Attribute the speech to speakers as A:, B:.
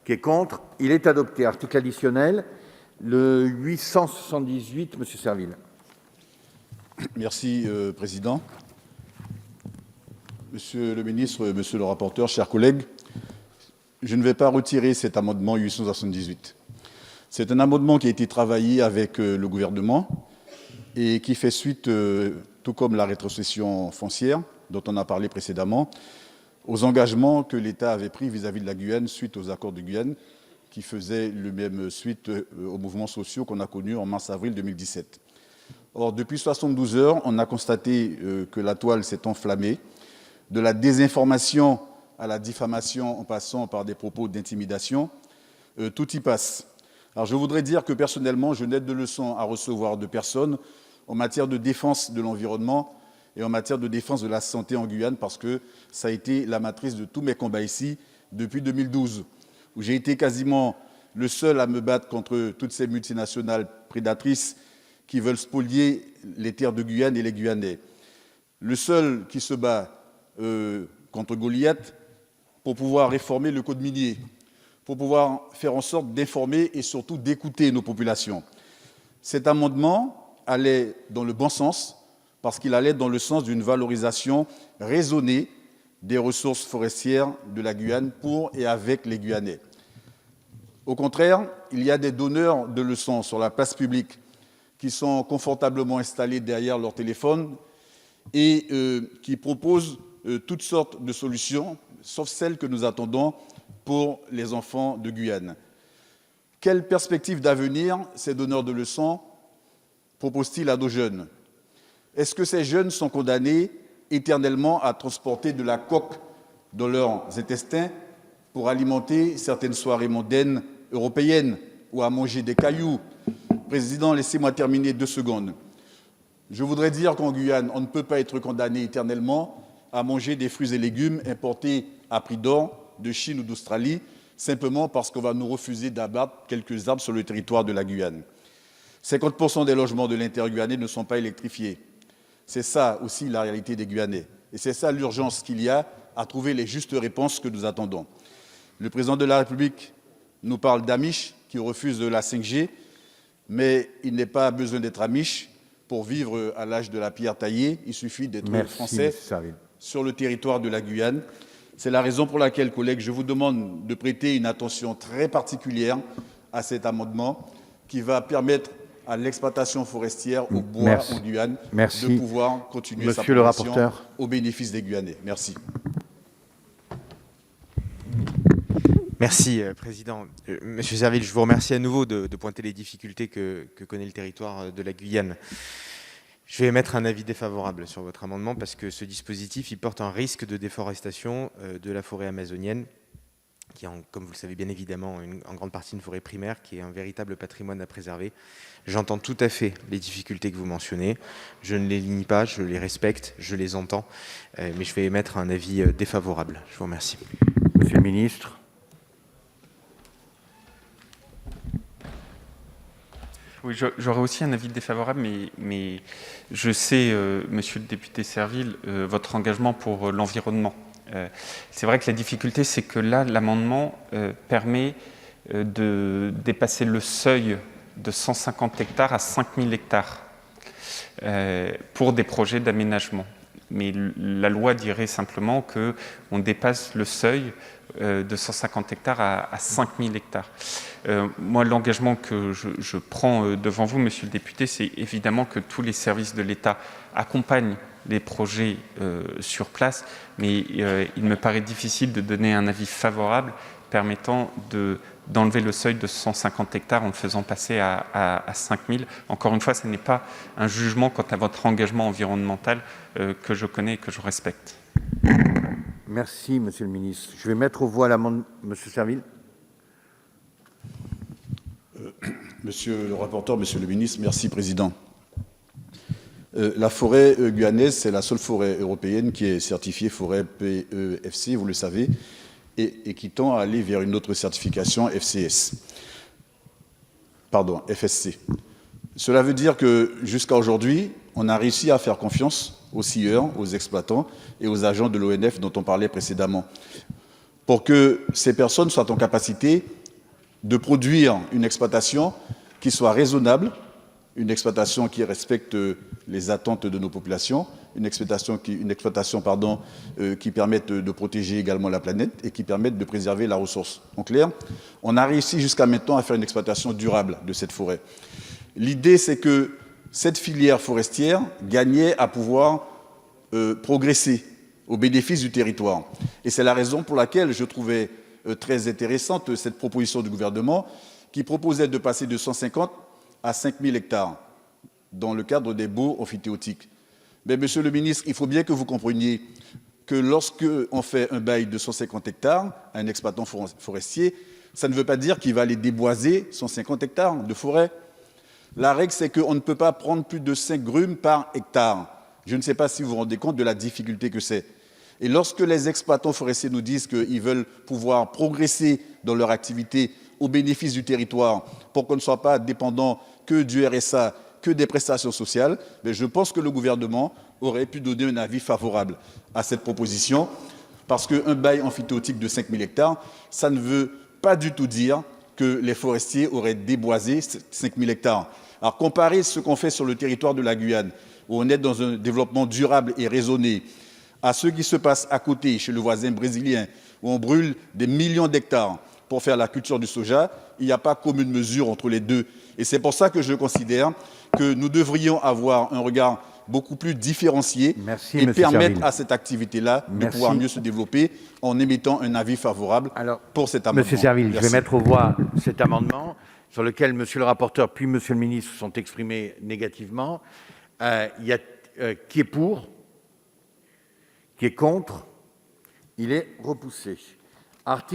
A: Qui est contre? Il est adopté. Article additionnel, le 878, Monsieur Serville.
B: Merci, Président. Monsieur le ministre, monsieur le rapporteur, chers collègues, je ne vais pas retirer cet amendement 878. C'est un amendement qui a été travaillé avec le gouvernement et qui fait suite, tout comme la rétrocession foncière dont on a parlé précédemment, aux engagements que l'État avait pris vis-à-vis de la Guyane suite aux accords de Guyane qui faisaient le même suite aux mouvements sociaux qu'on a connus en mars-avril 2017. Or, depuis 72 heures, on a constaté que la toile s'est enflammée, de la désinformation à la diffamation en passant par des propos d'intimidation, tout y passe. Alors, je voudrais dire que personnellement, je n'ai de leçons à recevoir de personne en matière de défense de l'environnement et en matière de défense de la santé en Guyane, parce que ça a été la matrice de tous mes combats ici depuis 2012, où j'ai été quasiment le seul à me battre contre toutes ces multinationales prédatrices qui veulent spolier les terres de Guyane et les Guyanais. Le seul qui se bat contre Goliath pour pouvoir réformer le code minier, pour pouvoir faire en sorte d'informer et surtout d'écouter nos populations. Cet amendement allait dans le bon sens parce qu'il allait dans le sens d'une valorisation raisonnée des ressources forestières de la Guyane pour et avec les Guyanais. Au contraire, il y a des donneurs de leçons sur la place publique qui sont confortablement installés derrière leur téléphone et qui proposent toutes sortes de solutions, sauf celles que nous attendons pour les enfants de Guyane. Quelle perspective d'avenir ces donneurs de leçons proposent-ils à nos jeunes? Est-ce que ces jeunes sont condamnés éternellement à transporter de la coque dans leurs intestins pour alimenter certaines soirées mondaines européennes ou à manger des cailloux? Président, laissez-moi terminer 2 secondes. Je voudrais dire qu'en Guyane, on ne peut pas être condamné éternellement à manger des fruits et légumes importés à prix d'or de Chine ou d'Australie, simplement parce qu'on va nous refuser d'abattre quelques arbres sur le territoire de la Guyane. 50% des logements de l'inter-guyanais ne sont pas électrifiés. C'est ça aussi la réalité des Guyanais. Et c'est ça l'urgence qu'il y a à trouver les justes réponses que nous attendons. Le président de la République nous parle d'Amish qui refusent la 5G, mais il n'est pas besoin d'être Amish pour vivre à l'âge de la pierre taillée. Il suffit d'être français sur le territoire de la Guyane. C'est la raison pour laquelle, collègues, je vous demande de prêter une attention très particulière à cet amendement qui va permettre à l'exploitation forestière au bois en Guyane de pouvoir continuer sa production au bénéfice des Guyanais. Merci.
C: Merci, Président. Monsieur Serville, je vous remercie à nouveau de pointer les difficultés que connaît le territoire de la Guyane. Je vais émettre un avis défavorable sur votre amendement parce que ce dispositif il porte un risque de déforestation de la forêt amazonienne, qui est, comme vous le savez bien évidemment, en grande partie une forêt primaire, qui est un véritable patrimoine à préserver. J'entends tout à fait les difficultés que vous mentionnez. Je ne les nie pas, je les respecte, je les entends, mais je vais émettre un avis défavorable. Je vous remercie.
A: Monsieur le ministre.
D: Oui, j'aurais aussi un avis défavorable, mais je sais, monsieur le député Serville, votre engagement pour l'environnement. C'est vrai que la difficulté, c'est que là, l'amendement permet de dépasser le seuil de 150 hectares à 5000 hectares pour des projets d'aménagement. Mais la loi dirait simplement qu'on dépasse le seuil de 150 hectares à 5000 hectares. Moi, l'engagement que je prends devant vous, monsieur le député, c'est évidemment que tous les services de l'État accompagnent les projets sur place, mais il me paraît difficile de donner un avis favorable permettant d'enlever le seuil de 150 hectares en le faisant passer à 5000. Encore une fois, ce n'est pas un jugement quant à votre engagement environnemental que je connais et que je respecte.
A: Merci, monsieur le ministre. Je vais mettre aux voix l'amendement. Monsieur Serville.
B: Monsieur le rapporteur, monsieur le ministre, merci, Président. La forêt guyanaise, c'est la seule forêt européenne qui est certifiée forêt PEFC, vous le savez, et qui tend à aller vers une autre certification FSC. Cela veut dire que jusqu'à aujourd'hui, on a réussi à faire confiance aux scieurs, aux exploitants et aux agents de l'ONF dont on parlait précédemment. pour que ces personnes soient en capacité de produire une exploitation qui soit raisonnable, une exploitation qui respecte les attentes de nos populations, une exploitation qui permette de protéger également la planète et qui permette de préserver la ressource. En clair, on a réussi jusqu'à maintenant à faire une exploitation durable de cette forêt. L'idée, c'est que cette filière forestière gagnait à pouvoir progresser au bénéfice du territoire. Et c'est la raison pour laquelle je trouvais très intéressante cette proposition du gouvernement qui proposait de passer de 150 à 5 000 hectares dans le cadre des baux amphithéotiques. Mais monsieur le ministre, il faut bien que vous compreniez que lorsque on fait un bail de 150 hectares à un exploitant forestier, ça ne veut pas dire qu'il va aller déboiser 150 hectares de forêt. La règle, c'est qu'on ne peut pas prendre plus de 5 grumes par hectare. Je ne sais pas si vous vous rendez compte de la difficulté que c'est. Et lorsque les exploitants forestiers nous disent qu'ils veulent pouvoir progresser dans leur activité au bénéfice du territoire pour qu'on ne soit pas dépendant que du RSA, que des prestations sociales, mais je pense que le gouvernement aurait pu donner un avis favorable à cette proposition parce qu'un bail amphithéotique de 5 000 hectares, ça ne veut pas du tout dire que les forestiers auraient déboisé 5 000 hectares. Alors, comparer ce qu'on fait sur le territoire de la Guyane, où on est dans un développement durable et raisonné, à ce qui se passe à côté, chez le voisin brésilien, où on brûle des millions d'hectares pour faire la culture du soja, il n'y a pas commune mesure entre les deux. Et c'est pour ça que je considère que nous devrions avoir un regard beaucoup plus différencié et permettre à cette activité-là de pouvoir mieux se développer en émettant un avis favorable pour cet amendement.
A: Monsieur Serville, je vais mettre aux voix cet amendement sur lequel monsieur le rapporteur puis monsieur le ministre se sont exprimés négativement. Qui est pour? Qui est contre? Il est repoussé. Article